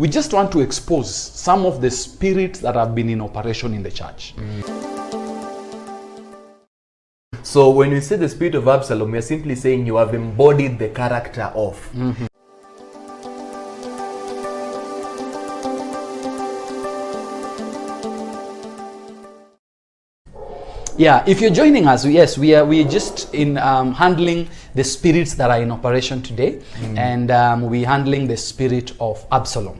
we just want to expose some of the spirits that have been in operation in the church. So when we say the spirit of Absalom, we are simply saying you have embodied the character of. Yeah, if you're joining us, yes, we are just in handling the spirits that are in operation today, and we're handling the spirit of Absalom.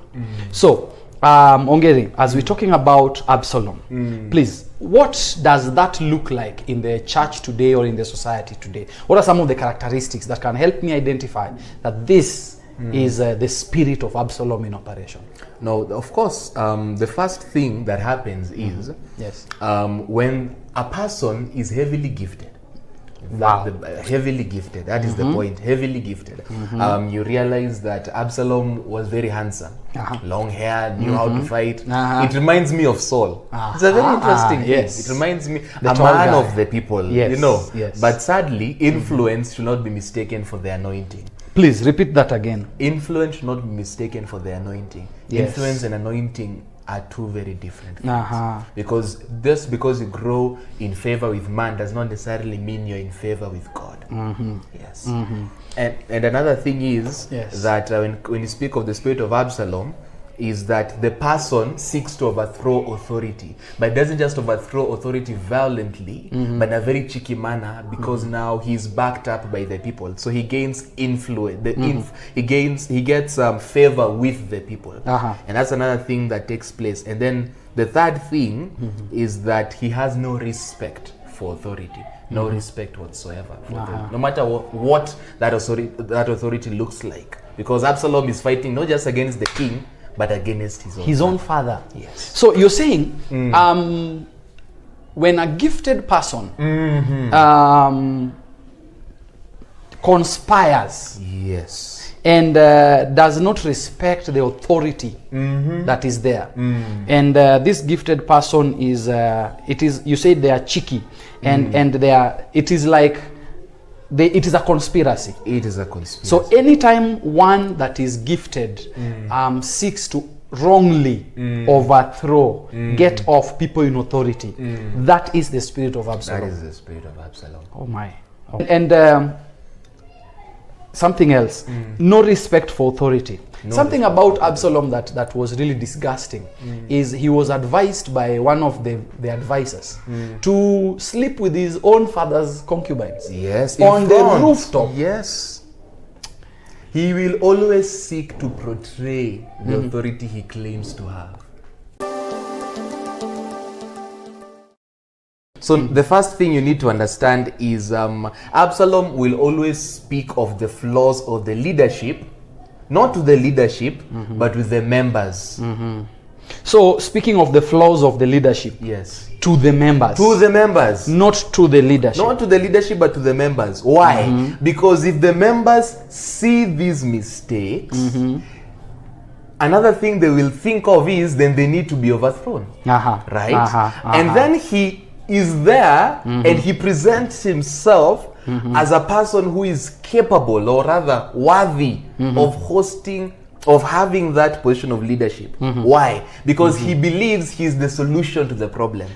So, Ongeri, as we're talking about Absalom, please, what does that look like in the church today or in the society today? What are some of the characteristics that can help me identify that this is the spirit of Absalom in operation? Now, of course, the first thing that happens is Yes. when a person is heavily gifted. Wow. Heavily gifted, that is the point, heavily gifted. You realize that Absalom was very handsome, long hair, knew how to fight. It reminds me of Saul. It's a very interesting thing. Yes. It reminds me The a tall man guy. of the people, Yes, you know. yes. But sadly, influence should not be mistaken for the anointing. Please repeat that again. Influence should not be mistaken for the anointing. Yes. Influence and anointing are two very different things. Because just because you grow in favor with man does not necessarily mean you're in favor with God. Yes. And another thing is that when you speak of the spirit of Absalom, is that the person seeks to overthrow authority, but doesn't just overthrow authority violently, but in a very cheeky manner, because now he's backed up by the people. So he gains influence. He gets favor with the people, and that's another thing that takes place. And then the third thing is that he has no respect for authority. No respect whatsoever for authority, no matter what that authority looks like, because Absalom is fighting not just against the king, but against his own father. Yes. So you're saying when a gifted person conspires, yes, and does not respect the authority that is there, and this gifted person is you say they are cheeky, and they are, it is like it is a conspiracy. It is a conspiracy. So anytime one that is gifted seeks to wrongly overthrow, get off people in authority, that is the spirit of Absalom. That is the spirit of Absalom. Oh my. And something else, no respect for authority. Something about Absalom that was really disgusting is he was advised by one of the advisors to sleep with his own father's concubines. Yes, on the rooftop. Yes. He will always seek to portray the authority he claims to have. So the first thing you need to understand is Absalom will always speak of the flaws of the leadership, not to the leadership, but with the members. So speaking of the flaws of the leadership, yes, to the members. To the members. Not to the leadership. Not to the leadership, but to the members. Why? Because if the members see these mistakes, another thing they will think of is then they need to be overthrown. Right? And then he is there and he presents himself as a person who is capable, or rather worthy, of hosting, of having that position of leadership. Why? Because he believes he's the solution to the problem.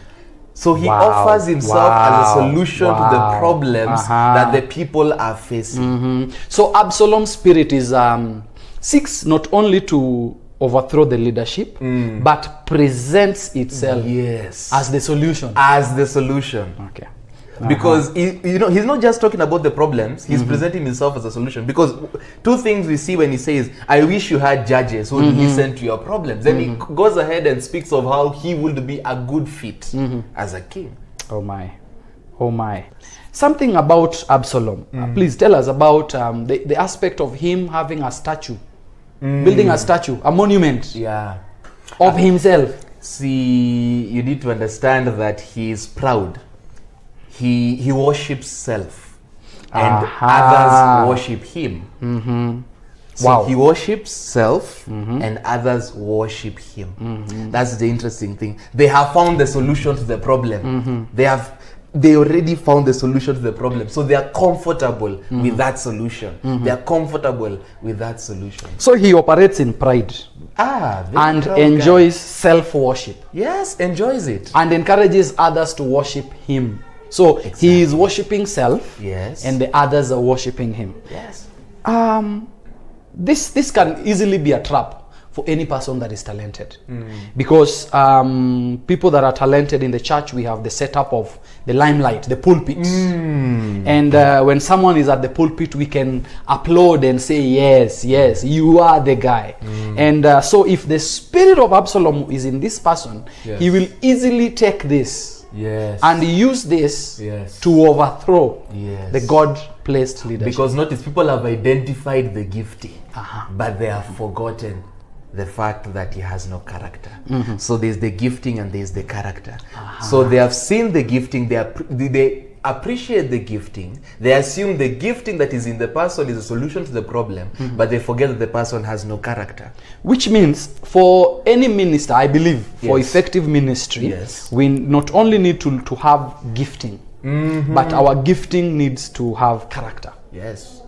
So he offers himself as a solution to the problems that the people are facing. So Absalom's spirit is seeks not only to overthrow the leadership, but presents itself as the solution. As the solution. Okay. Because he's not just talking about the problems, he's presenting himself as a solution. Because two things we see when he says, I wish you had judges who would listen to your problems. Then he goes ahead and speaks of how he would be a good fit as a king. Oh my. Oh my. Something about Absalom. Please tell us about the aspect of him having a statue. Building a statue, a monument of himself. See, you need to understand that he is proud. He worships self, and others worship him. So he worships self, and others worship him. That's the interesting thing. They have found the solution to the problem. They have they already found the solution to the problem. So they are comfortable with that solution. They are comfortable with that solution. So he operates in pride. And enjoys self-worship. Yes, enjoys it. And encourages others to worship him. So he is worshiping self. Yes. And the others are worshiping him. Yes. This can easily be a trap for any person that is talented. Because people that are talented in the church, we have the setup of the limelight, the pulpit. And when someone is at the pulpit, we can applaud and say, yes, yes, you are the guy. And so if the spirit of Absalom is in this person, he will easily take this and use this to overthrow the God-placed leadership. Because notice, people have identified the gifting, but they have forgotten the fact that he has no character. So there's the gifting and there's the character. So they have seen the gifting, they appreciate the gifting, they assume the gifting that is in the person is a solution to the problem, but they forget that the person has no character. Which means for any minister, I believe, for effective ministry, we not only need to have gifting, but our gifting needs to have character. Yes.